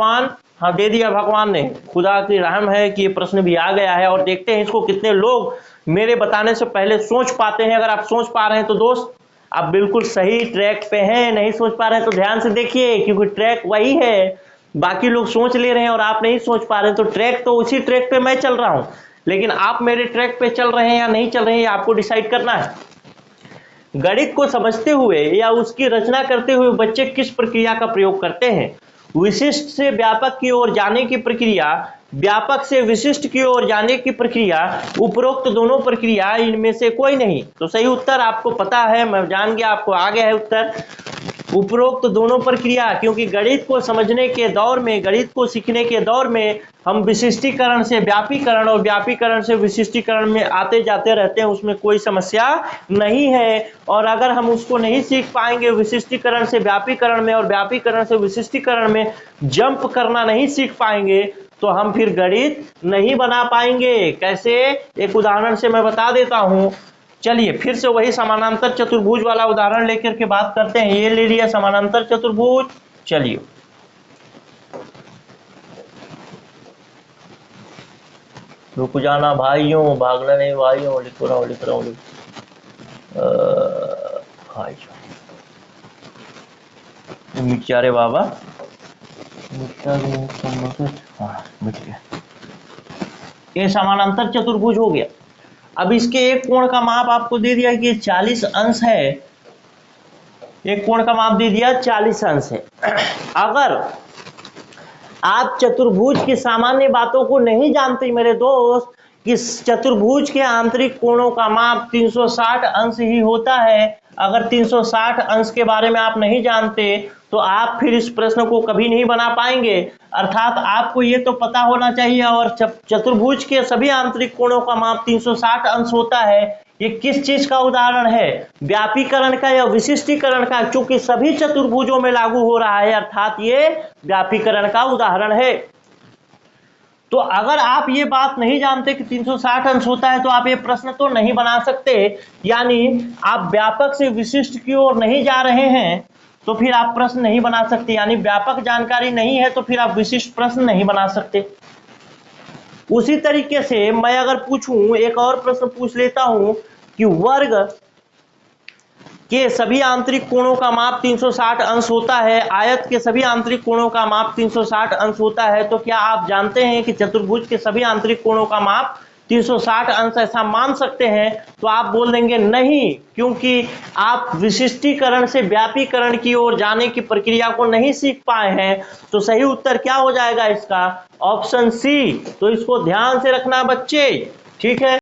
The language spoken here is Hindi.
भगवान, हाँ दे दिया भगवान ने, खुदा की रहम है कि ये प्रश्न भी आ गया है। और देखते हैं इसको कितने लोग मेरे बताने से पहले सोच पाते हैं। अगर आप सोच पा रहे हैं तो दोस्त आप बिल्कुल सही ट्रैक पे हैं, नहीं सोच पा रहे हैं तो ध्यान से देखिए, क्योंकि ट्रैक वही है। बाकी लोग सोच ले रहे हैं और आप नहीं सोच पा रहे हैं, तो ट्रैक तो उसी ट्रैक पे मैं चल रहा हूं, लेकिन आप मेरे ट्रैक पे चल रहे हैं या नहीं चल रहे हैं, आपको डिसाइड करना है। गणित को समझते हुए या उसकी रचना करते हुए बच्चे किस प्रक्रिया का प्रयोग करते हैं? विशिष्ट से व्यापक की ओर जाने की प्रक्रिया, व्यापक से विशिष्ट की ओर जाने की प्रक्रिया, उपरोक्त दोनों प्रक्रिया, इनमें से कोई नहीं। तो सही उत्तर आपको पता है, मैं जान गया आपको आ गया है उत्तर, उपरोक्त दोनों प्रक्रिया। क्योंकि गणित को समझने के दौर में, गणित को सीखने के दौर में हम विशिष्टीकरण से व्यापीकरण और व्यापीकरण से विशिष्टीकरण में आते जाते रहते हैं, उसमें कोई समस्या नहीं है। और अगर हम उसको नहीं सीख पाएंगे विशिष्टीकरण से व्यापीकरण में और व्यापीकरण से विशिष्टीकरण में जंप करना नहीं सीख पाएंगे तो हम फिर गणित नहीं बना पाएंगे। कैसे? एक उदाहरण से मैं बता देता हूं। चलिए फिर से वही समानांतर चतुर्भुज वाला उदाहरण लेकर के बात करते हैं। ये ले लिया समानांतर चतुर्भुज, चलिए रुक जाना भाइयों, भागना नहीं भाइयों, लिख रहा हूँ भाई मिट जा रे बाबा, हाँ मिट गया। ये समानांतर चतुर्भुज हो गया। अब इसके एक कोण का माप आपको दे दिया कि 40 अंश है, एक कोण का माप दे दिया 40 अंश है। अगर आप चतुर्भुज की सामान्य बातों को नहीं जानते मेरे दोस्त, कि चतुर्भुज के आंतरिक कोणों का माप 360 अंश ही होता है, अगर 360 अंश के बारे में आप नहीं जानते तो आप फिर इस प्रश्न को कभी नहीं बना पाएंगे। अर्थात आपको ये तो पता होना चाहिए। और चतुर्भुज के सभी आंतरिक कोणों का माप 360 अंश होता है। ये किस चीज का उदाहरण है? व्यापीकरण का या विशिष्टीकरण का? चूंकि सभी चतुर्भुजों में लागू हो रहा है, अर्थात ये व्यापीकरण का उदाहरण है। तो अगर आप ये बात नहीं जानते कि 360 अंश होता है तो आप ये प्रश्न तो नहीं बना सकते। यानी आप व्यापक से विशिष्ट की ओर नहीं जा रहे हैं तो फिर आप प्रश्न नहीं बना सकते। यानी व्यापक जानकारी नहीं है तो फिर आप विशिष्ट प्रश्न नहीं बना सकते। उसी तरीके से मैं अगर पूछूं, एक और प्रश्न पूछ लेता हूं कि वर्ग के सभी आंतरिक कोणों का माप 360 अंश होता है, आयत के सभी आंतरिक कोणों का माप 360 अंश होता है, तो क्या आप जानते हैं कि चतुर्भुज के सभी आंतरिक कोणों का माप 360 अंश ऐसा मान सकते हैं? तो आप बोल देंगे नहीं, क्योंकि आप विशिष्टीकरण से व्यापीकरण की ओर जाने की प्रक्रिया को नहीं सीख पाए हैं। तो सही उत्तर क्या हो जाएगा इसका? Option C. तो इसको ध्यान से रखना बच्चे, ठीक है।